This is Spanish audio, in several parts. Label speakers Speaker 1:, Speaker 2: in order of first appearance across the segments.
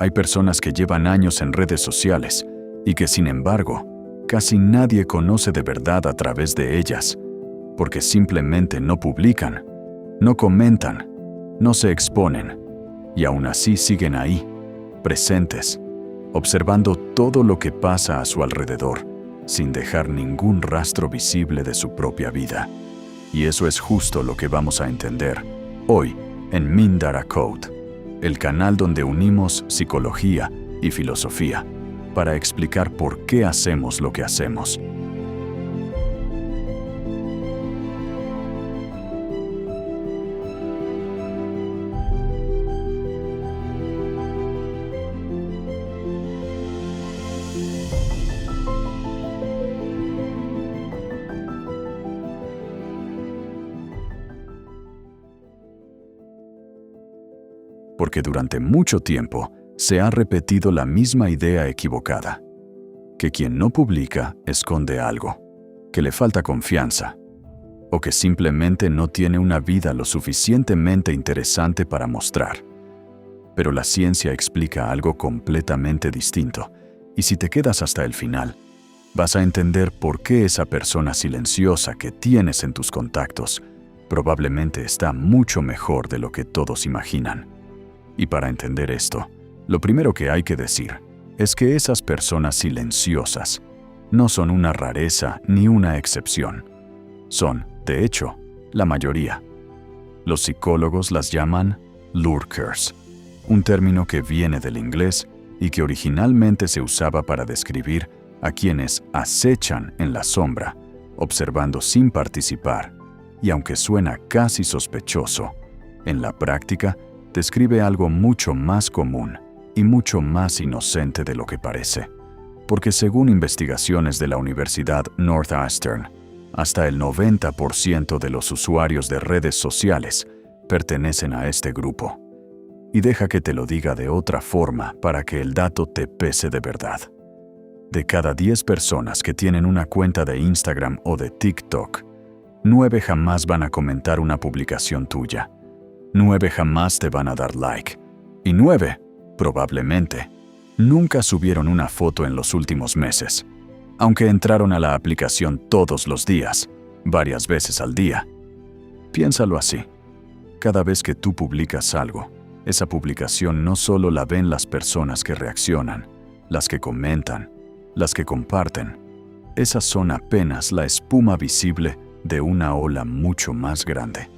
Speaker 1: Hay personas que llevan años en redes sociales y que, sin embargo, casi nadie conoce de verdad a través de ellas, porque simplemente no publican, no comentan, no se exponen, y aún así siguen ahí, presentes, observando todo lo que pasa a su alrededor, sin dejar ningún rastro visible de su propia vida. Y eso es justo lo que vamos a entender hoy en Mindara Code, el canal donde unimos psicología y filosofía para explicar por qué hacemos lo que hacemos. Porque durante mucho tiempo se ha repetido la misma idea equivocada, que quien no publica esconde algo, que le falta confianza, o que simplemente no tiene una vida lo suficientemente interesante para mostrar. Pero la ciencia explica algo completamente distinto, y si te quedas hasta el final, vas a entender por qué esa persona silenciosa que tienes en tus contactos probablemente está mucho mejor de lo que todos imaginan. Y para entender esto, lo primero que hay que decir es que esas personas silenciosas no son una rareza ni una excepción. Son, de hecho, la mayoría. Los psicólogos las llaman lurkers, un término que viene del inglés y que originalmente se usaba para describir a quienes acechan en la sombra, observando sin participar, y aunque suena casi sospechoso, en la práctica describe algo mucho más común y mucho más inocente de lo que parece, porque según investigaciones de la Universidad Northeastern, hasta el 90% de los usuarios de redes sociales pertenecen a este grupo. Y deja que te lo diga de otra forma para que el dato te pese de verdad. De cada 10 personas que tienen una cuenta de Instagram o de TikTok, 9 jamás van a comentar una publicación tuya. 9 jamás te van a dar like. Y 9, probablemente, nunca subieron una foto en los últimos meses, aunque entraron a la aplicación todos los días, varias veces al día. Piénsalo así. Cada vez que tú publicas algo, esa publicación no solo la ven las personas que reaccionan, las que comentan, las que comparten. Esas son apenas la espuma visible de una ola mucho más grande.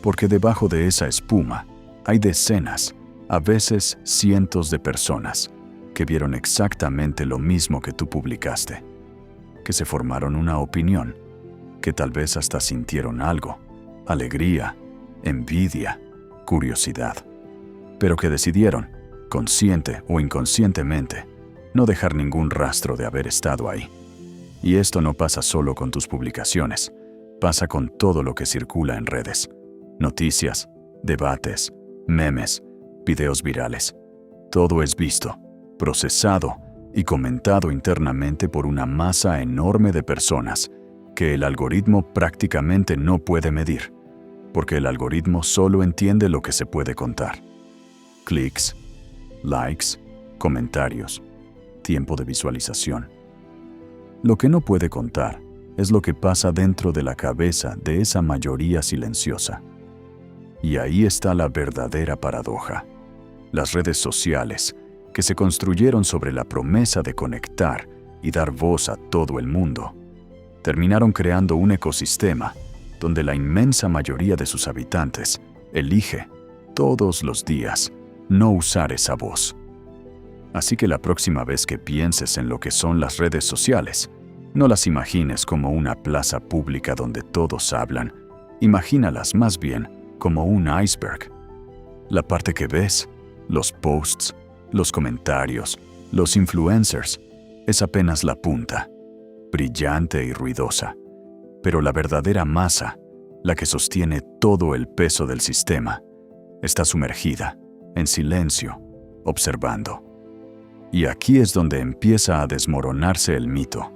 Speaker 1: Porque debajo de esa espuma hay decenas, a veces cientos de personas que vieron exactamente lo mismo que tú publicaste, que se formaron una opinión, que tal vez hasta sintieron algo, alegría, envidia, curiosidad, pero que decidieron, consciente o inconscientemente, no dejar ningún rastro de haber estado ahí. Y esto no pasa solo con tus publicaciones, pasa con todo lo que circula en redes. Noticias, debates, memes, videos virales. Todo es visto, procesado y comentado internamente por una masa enorme de personas que el algoritmo prácticamente no puede medir, porque el algoritmo solo entiende lo que se puede contar. Clics, likes, comentarios, tiempo de visualización. Lo que no puede contar es lo que pasa dentro de la cabeza de esa mayoría silenciosa. Y ahí está la verdadera paradoja. Las redes sociales, que se construyeron sobre la promesa de conectar y dar voz a todo el mundo, terminaron creando un ecosistema donde la inmensa mayoría de sus habitantes elige, todos los días, no usar esa voz. Así que la próxima vez que pienses en lo que son las redes sociales, no las imagines como una plaza pública donde todos hablan, imagínalas más bien como un iceberg. La parte que ves, los posts, los comentarios, los influencers, es apenas la punta, brillante y ruidosa. Pero la verdadera masa, la que sostiene todo el peso del sistema, está sumergida, en silencio, observando. Y aquí es donde empieza a desmoronarse el mito,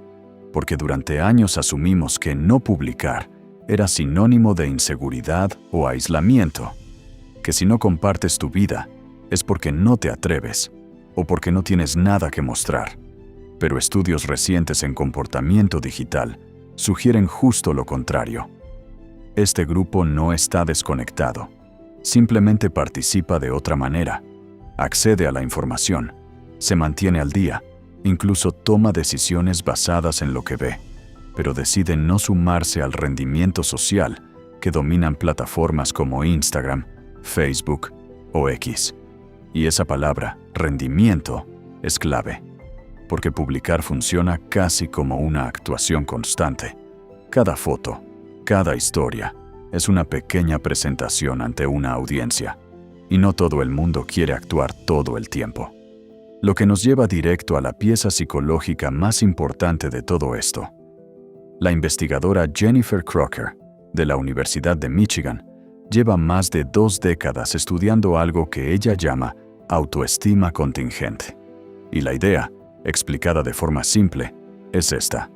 Speaker 1: porque durante años asumimos que no publicar era sinónimo de inseguridad o aislamiento, que si no compartes tu vida es porque no te atreves, o porque no tienes nada que mostrar. Pero estudios recientes en comportamiento digital sugieren justo lo contrario. Este grupo no está desconectado, simplemente participa de otra manera, accede a la información, se mantiene al día, incluso toma decisiones basadas en lo que ve, pero decide no sumarse al rendimiento social que dominan plataformas como Instagram, Facebook o X. Y esa palabra, rendimiento, es clave, porque publicar funciona casi como una actuación constante. Cada foto, cada historia, es una pequeña presentación ante una audiencia, y no todo el mundo quiere actuar todo el tiempo. Lo que nos lleva directo a la pieza psicológica más importante de todo esto. La investigadora Jennifer Crocker, de la Universidad de Michigan, lleva más de 2 décadas estudiando algo que ella llama autoestima contingente. Y la idea, explicada de forma simple, es esta.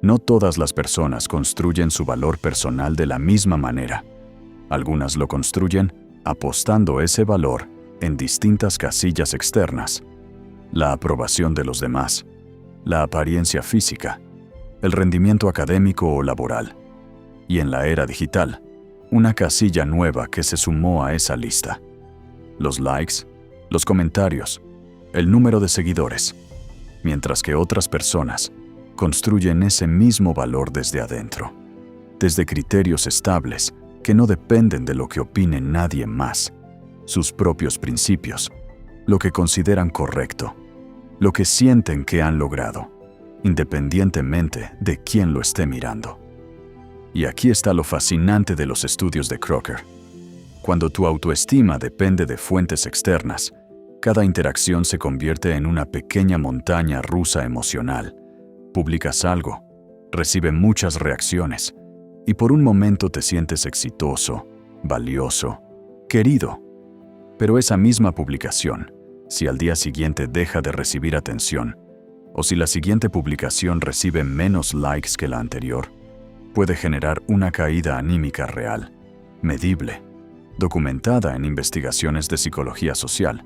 Speaker 1: No todas las personas construyen su valor personal de la misma manera. Algunas lo construyen apostando ese valor en distintas casillas externas. La aprobación de los demás, la apariencia física, el rendimiento académico o laboral. Y en la era digital, una casilla nueva que se sumó a esa lista. Los likes, los comentarios, el número de seguidores, mientras que otras personas construyen ese mismo valor desde adentro, desde criterios estables que no dependen de lo que opine nadie más, sus propios principios, lo que consideran correcto, lo que sienten que han logrado, independientemente de quién lo esté mirando. Y aquí está lo fascinante de los estudios de Crocker. Cuando tu autoestima depende de fuentes externas, cada interacción se convierte en una pequeña montaña rusa emocional. Publicas algo, recibe muchas reacciones, y por un momento te sientes exitoso, valioso, querido. Pero esa misma publicación, si al día siguiente deja de recibir atención, o si la siguiente publicación recibe menos likes que la anterior, puede generar una caída anímica real, medible, documentada en investigaciones de psicología social,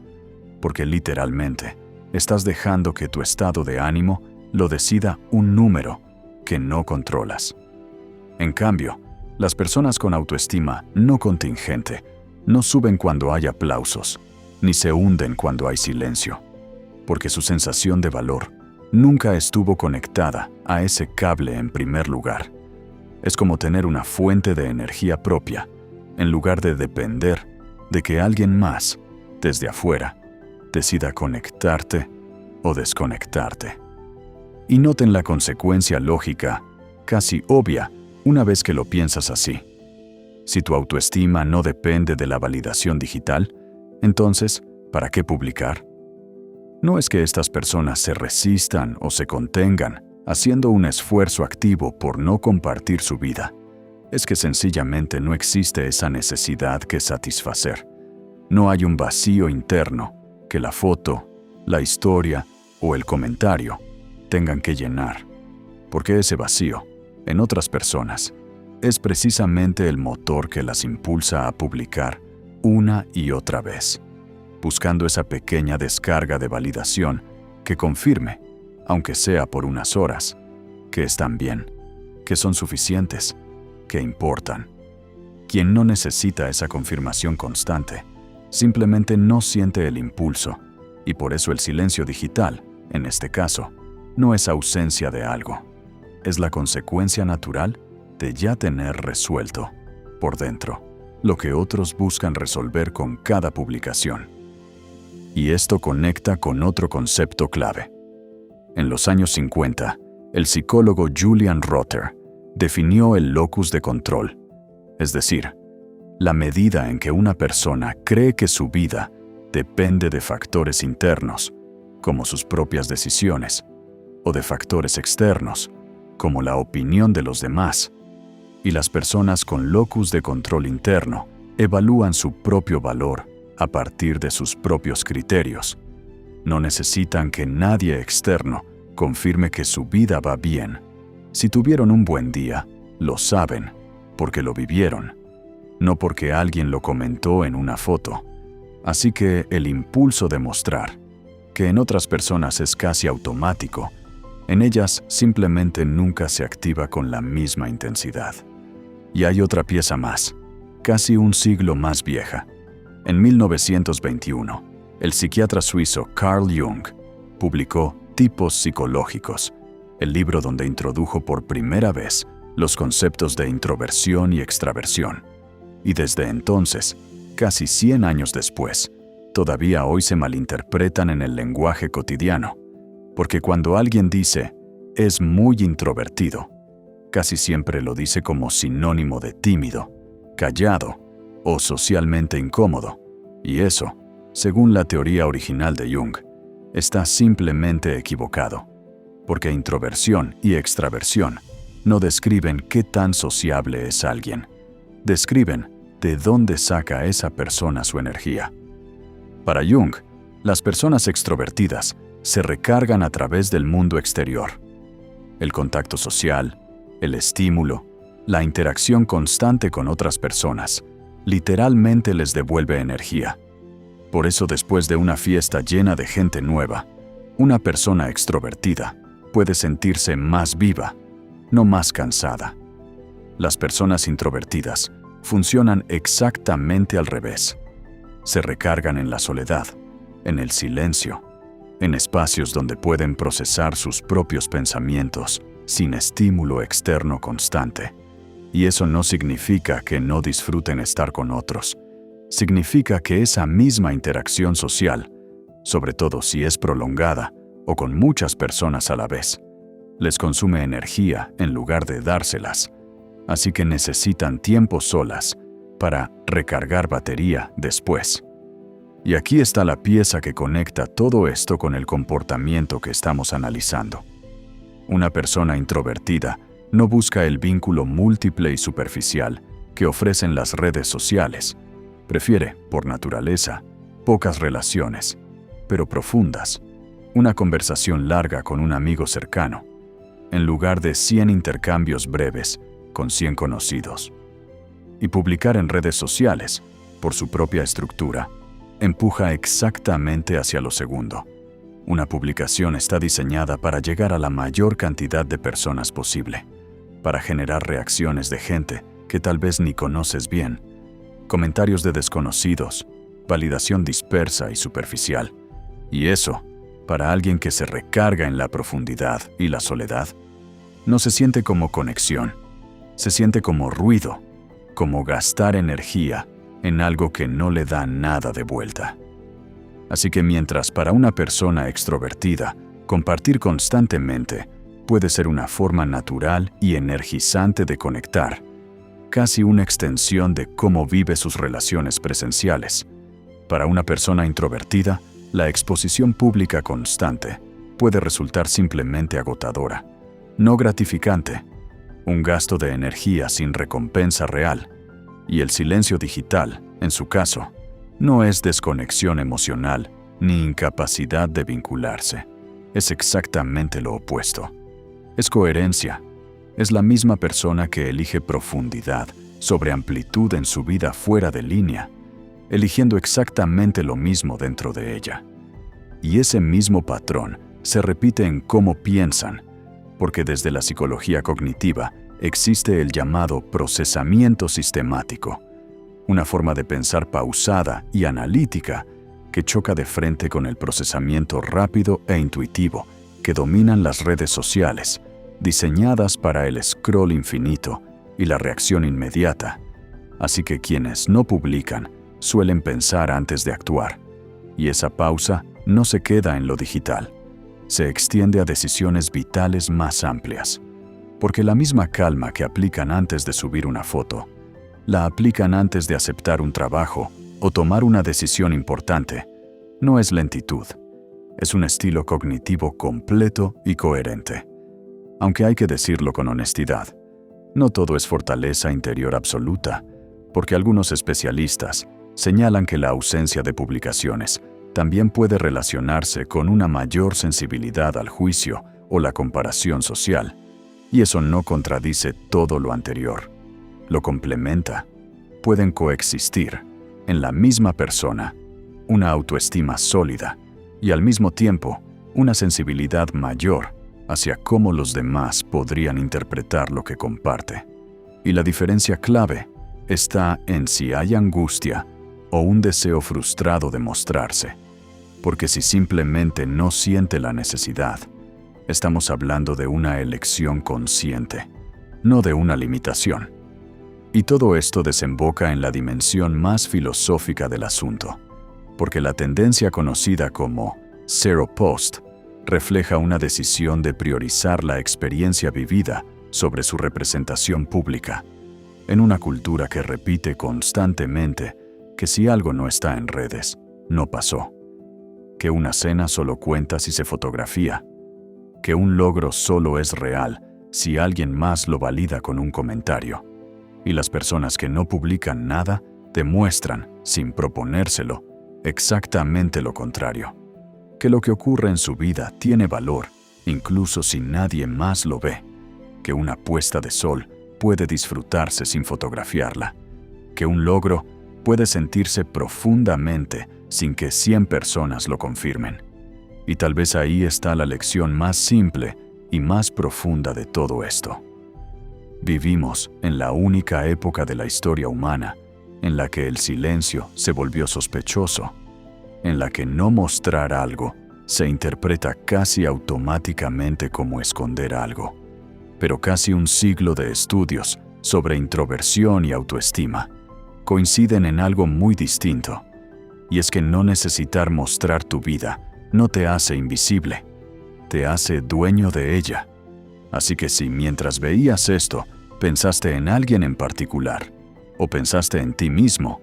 Speaker 1: porque literalmente estás dejando que tu estado de ánimo lo decida un número que no controlas. En cambio, las personas con autoestima no contingente no suben cuando hay aplausos, ni se hunden cuando hay silencio, porque su sensación de valor nunca estuvo conectada a ese cable en primer lugar. Es como tener una fuente de energía propia, en lugar de depender de que alguien más, desde afuera, decida conectarte o desconectarte. Y noten la consecuencia lógica, casi obvia, una vez que lo piensas así. Si tu autoestima no depende de la validación digital, entonces, ¿para qué publicar? No es que estas personas se resistan o se contengan, haciendo un esfuerzo activo por no compartir su vida. Es que sencillamente no existe esa necesidad que satisfacer. No hay un vacío interno que la foto, la historia o el comentario tengan que llenar. Porque ese vacío, en otras personas, es precisamente el motor que las impulsa a publicar una y otra vez, buscando esa pequeña descarga de validación que confirme, aunque sea por unas horas, que están bien, que son suficientes, que importan. Quien no necesita esa confirmación constante, simplemente no siente el impulso, y por eso el silencio digital, en este caso, no es ausencia de algo, es la consecuencia natural de ya tener resuelto, por dentro, lo que otros buscan resolver con cada publicación. Y esto conecta con otro concepto clave. En los años 50, el psicólogo Julian Rotter definió el locus de control, es decir, la medida en que una persona cree que su vida depende de factores internos, como sus propias decisiones, o de factores externos, como la opinión de los demás. Y las personas con locus de control interno evalúan su propio valor a partir de sus propios criterios. No necesitan que nadie externo confirme que su vida va bien. Si tuvieron un buen día, lo saben, porque lo vivieron, no porque alguien lo comentó en una foto. Así que el impulso de mostrar, que en otras personas es casi automático, en ellas simplemente nunca se activa con la misma intensidad. Y hay otra pieza más, casi un siglo más vieja. En 1921, el psiquiatra suizo Carl Jung publicó Tipos psicológicos, el libro donde introdujo por primera vez los conceptos de introversión y extraversión. Y desde entonces, casi 100 años después, todavía hoy se malinterpretan en el lenguaje cotidiano, porque cuando alguien dice «es muy introvertido», casi siempre lo dice como sinónimo de tímido, callado o socialmente incómodo, y eso, según la teoría original de Jung, está simplemente equivocado, porque introversión y extraversión no describen qué tan sociable es alguien, describen de dónde saca esa persona su energía. Para Jung, las personas extrovertidas se recargan a través del mundo exterior. El contacto social, el estímulo, la interacción constante con otras personas, literalmente les devuelve energía. Por eso después de una fiesta llena de gente nueva, una persona extrovertida puede sentirse más viva, no más cansada. Las personas introvertidas funcionan exactamente al revés. Se recargan en la soledad, en el silencio, en espacios donde pueden procesar sus propios pensamientos sin estímulo externo constante. Y eso no significa que no disfruten estar con otros. Significa que esa misma interacción social, sobre todo si es prolongada o con muchas personas a la vez, les consume energía en lugar de dárselas, así que necesitan tiempo solas para recargar batería después. Y aquí está la pieza que conecta todo esto con el comportamiento que estamos analizando. Una persona introvertida no busca el vínculo múltiple y superficial que ofrecen las redes sociales. Prefiere, por naturaleza, pocas relaciones, pero profundas, una conversación larga con un amigo cercano, en lugar de 100 intercambios breves con 100 conocidos. Y publicar en redes sociales, por su propia estructura, empuja exactamente hacia lo segundo. Una publicación está diseñada para llegar a la mayor cantidad de personas posible, para generar reacciones de gente que tal vez ni conoces bien, comentarios de desconocidos, validación dispersa y superficial. Y eso, para alguien que se recarga en la profundidad y la soledad, no se siente como conexión, se siente como ruido, como gastar energía en algo que no le da nada de vuelta. Así que mientras para una persona extrovertida, compartir constantemente puede ser una forma natural y energizante de conectar, casi una extensión de cómo vive sus relaciones presenciales. Para una persona introvertida, la exposición pública constante puede resultar simplemente agotadora, no gratificante, un gasto de energía sin recompensa real. Y el silencio digital, en su caso, no es desconexión emocional ni incapacidad de vincularse. Es exactamente lo opuesto. Es coherencia. Es la misma persona que elige profundidad sobre amplitud en su vida fuera de línea, eligiendo exactamente lo mismo dentro de ella. Y ese mismo patrón se repite en cómo piensan, porque desde la psicología cognitiva existe el llamado procesamiento sistemático, una forma de pensar pausada y analítica que choca de frente con el procesamiento rápido e intuitivo que dominan las redes sociales, diseñadas para el scroll infinito y la reacción inmediata. Así que quienes no publican suelen pensar antes de actuar, y esa pausa no se queda en lo digital, se extiende a decisiones vitales más amplias, porque la misma calma que aplican antes de subir una foto, la aplican antes de aceptar un trabajo o tomar una decisión importante. No es lentitud, es un estilo cognitivo completo y coherente. Aunque hay que decirlo con honestidad, no todo es fortaleza interior absoluta, porque algunos especialistas señalan que la ausencia de publicaciones también puede relacionarse con una mayor sensibilidad al juicio o la comparación social, y eso no contradice todo lo anterior, lo complementa. Pueden coexistir en la misma persona una autoestima sólida y al mismo tiempo una sensibilidad mayor hacia cómo los demás podrían interpretar lo que comparte. Y la diferencia clave está en si hay angustia o un deseo frustrado de mostrarse. Porque si simplemente no siente la necesidad, estamos hablando de una elección consciente, no de una limitación. Y todo esto desemboca en la dimensión más filosófica del asunto, porque la tendencia conocida como zero post refleja una decisión de priorizar la experiencia vivida sobre su representación pública, en una cultura que repite constantemente que si algo no está en redes, no pasó, que una cena solo cuenta si se fotografía, que un logro solo es real si alguien más lo valida con un comentario, y las personas que no publican nada demuestran, sin proponérselo, exactamente lo contrario, que lo que ocurre en su vida tiene valor, incluso si nadie más lo ve, que una puesta de sol puede disfrutarse sin fotografiarla, que un logro puede sentirse profundamente sin que 100 personas lo confirmen. Y tal vez ahí está la lección más simple y más profunda de todo esto. Vivimos en la única época de la historia humana en la que el silencio se volvió sospechoso, en la que no mostrar algo se interpreta casi automáticamente como esconder algo. Pero casi un siglo de estudios sobre introversión y autoestima coinciden en algo muy distinto, y es que no necesitar mostrar tu vida no te hace invisible, te hace dueño de ella. Así que si mientras veías esto pensaste en alguien en particular o pensaste en ti mismo,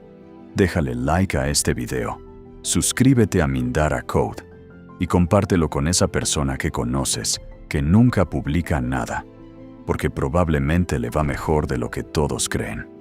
Speaker 1: déjale like a este video, suscríbete a Mindara Code y compártelo con esa persona que conoces que nunca publica nada, porque probablemente le va mejor de lo que todos creen.